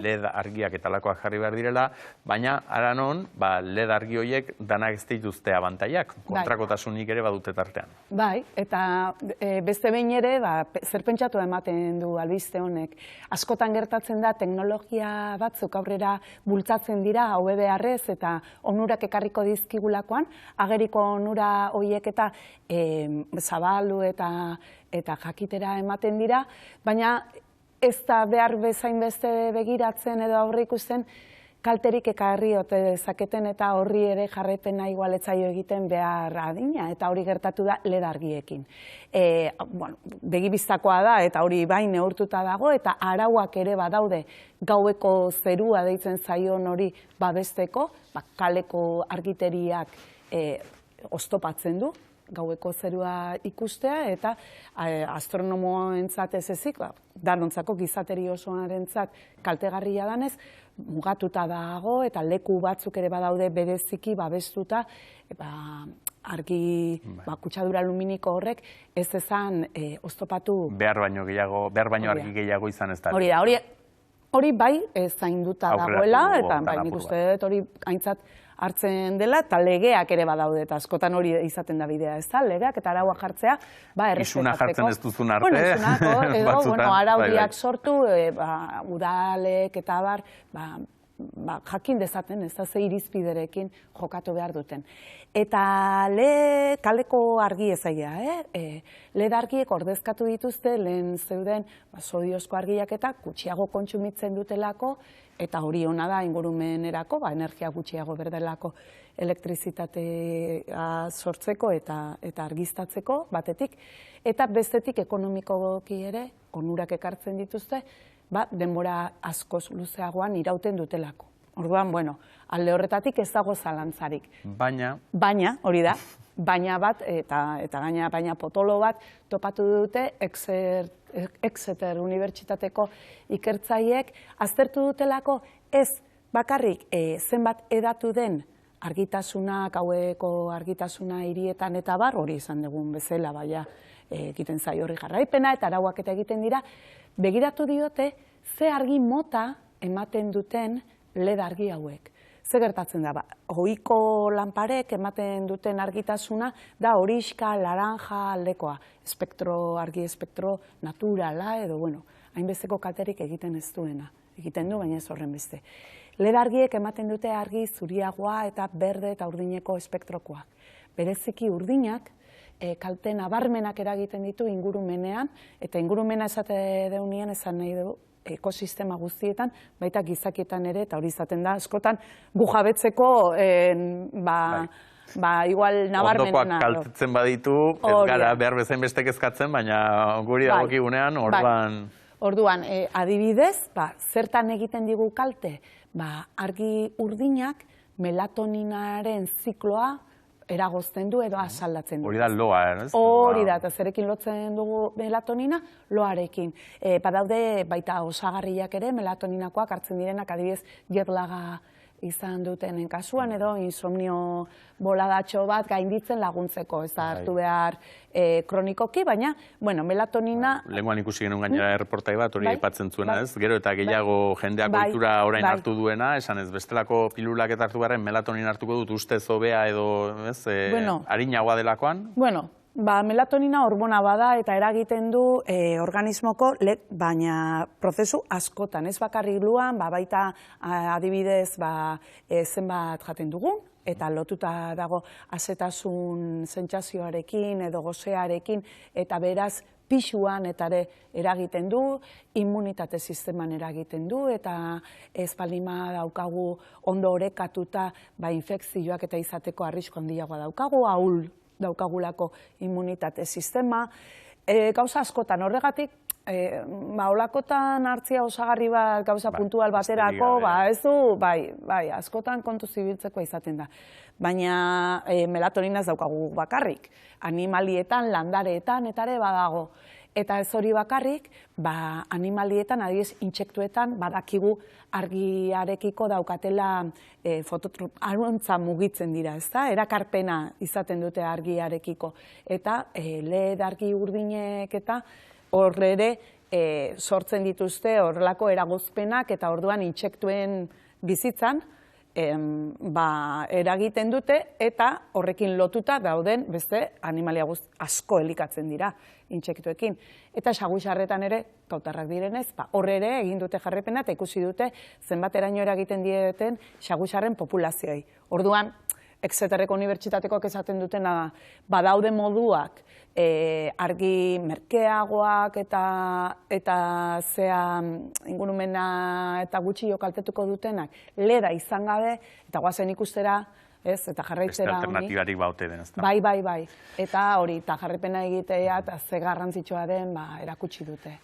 LED argiak eta lakoak jarri behar direla, baina aranon LED argi horiek danak ez dituzte abantaiak, kontrakotasunik ere badute tartean. Bai, eta beste behin ere, zer pentsatu ematen du albiste honek. Askotan gertatzen da teknologia batzuk aurrera bultzatzen dira, hobe beharrez eta onurak ekarriko dizkigulakoan, ageriko onura horiek eta zabaldu eta jakitera ematen dira, baina ez da behar bezain beste begiratzen edo aurre ikusten kalterik ekarri ote dezaketen eta horri ere jarraipena igual ez zaio egiten behar adina, eta hori gertatu da LED argiekin. Begibistakoa da eta hori bai neurtuta dago eta arauak ere badaude gaueko zerua deitzen zaion hori babesteko, kaleko argiteriak oztopatzen du, gaueko zerua ikustea eta astronomoentzat ez ezik, danontzako gizateri osoarentzat kaltegarria danez, mugatuta dago eta leku batzuk ere badaude bereziki babestuta argi kutsadura luminiko horrek ez ezan oztopatu behar baino argi gehiago izan ez da. Hori bai zainduta dagoela eta nik uste dut hori aintzat hartzen dela, eta legeak ere badaude, eta askotan hori izaten da bidea, ez da, legeak eta arauak jartzea, errespetatzeko. Isuna jartzen ez duzun arte, edo, araudiak sortu, udalek eta abar, jakin dezaten, ez da, ze irizpiderekin jokatu behar duten. Eta kaleko argi ezaia, LED argiek ordezkatu dituzte, lehen zeuden sodiozko argiak eta gutxiago kontsumitzen dutelako, eta hori ona da ingurumenerako, energia gutxiago berdelako elektrizitatea sortzeko eta argiztatzeko batetik, eta bestetik ekonomikoki ere, onurak ekartzen dituzte, denbora askoz luzeagoan irauten dutelako. Orduan, alde horretatik ez dago zalantzarik. Baina, hori da, baina bat, eta baina potolo bat topatu dute Exeter Unibertsitateko ikertzaileek aztertu dutelako ez bakarrik zenbat edatu den argitasuna, gaueko argitasuna hirietan eta bar, hori izan dugun bezala, egiten zaio horri jarraipena eta arauak eta egiten dira, begiratu diote ze argi mota ematen duten LED argi hauek. Ze gertatzen da, ohiko lanparek ematen duten argitasuna da horixka, laranja aldekoa, argi espektro naturala edo, hainbesteko kalterik egiten ez duena. Egiten du, baina ez horren beste. LED argiek ematen dute argi zuriagoa eta berde eta urdineko espektrokoak. Bereziki urdinak, kalte nabarmenak eragiten ditu ingurumenean, eta ingurumena esate deunien esan nahi du, ekosistema guztietan, baita gizakietan ere, eta hori izaten da, askotan gu jabetzeko, igual nabarmenena. Ondokoak kaltetzen baditu, ez gara behar bezain bestek ezkatzen, baina guri dagokigunean, orduan, adibidez, zertan egiten digu kalte? Argi urdinak melatoninaren zikloa eragozten du edo asaldatzen du. Hori da loa, ez? Hori da, eta zerekin lotzen dugu melatonina, loarekin. Badaude baita osagarriak ere, melatoninakoak hartzen direnak, adibidez, jetlaga izan dutenen kasuan, edo insomnio boladatxo bat gainditzen laguntzeko, ez da hartu behar kronikoki, baina, melatonina... Lenguan ikusi genuen gainera erreportai bat, hori aipatzen zuena, ez? Gero eta gehiago jendeak ohitura orain hartu duena, esan ez, bestelako pilulak eta hartu garen melatonin hartuko dut ustez hobea edo, ez, arinagoa delakoan? Melatonina hormona bada eta eragiten du organismoko, baina prozesu askotan, ez bakarrik luan, baita adibidez zenbat jaten dugun, eta lotuta dago azetasun sentsazioarekin edo gosearekin, eta beraz pisuan eta eragiten du, immunitate sisteman eragiten du, eta ez palima daukagu ondo orekatuta infekzioak eta izateko arrisku handiagoa daukagu, ahul daukagulako immunitate sistema. Gauza askotan horregatik, olakotan hartzia osagarri bat, gauza puntual baterako, ez du, askotan kontu zibiltzeko izaten da. Baina melatonina ez daukagu bakarrik. Animalietan, landareetan, eta ere badago. Eta ez hori bakarrik, animalietan, adibidez, intsektuetan, badakigu argiarekiko daukatela arontza mugitzen dira, ez da? Erakarpena izaten dute argiarekiko. Eta LED argi urdinek eta horre ere sortzen dituzte horrelako eragozpenak eta orduan intsektuen bizitzan eragiten dute eta horrekin lotuta dauden beste animalia asko elikatzen dira intsektuekin. Eta saguixarretan ere, kautarrak direnez, horre ere egin dute jarrepena eta ikusi dute zenbateraino eragiten dieten saguixarren populazioi. Orduan, Exeterreko unibertsitatekoak esaten dutena badaude moduak argi merkeagoak eta zea ingurumena eta gutxi kaltetuko dutenak leda izan gabe eta goazen ikustera, eta jarraitzera honi. Beste alternatibarik baute den, ezta? Bai. Eta hori, eta jarrepena egitea eta ze garrantzitsua den erakutsi dute.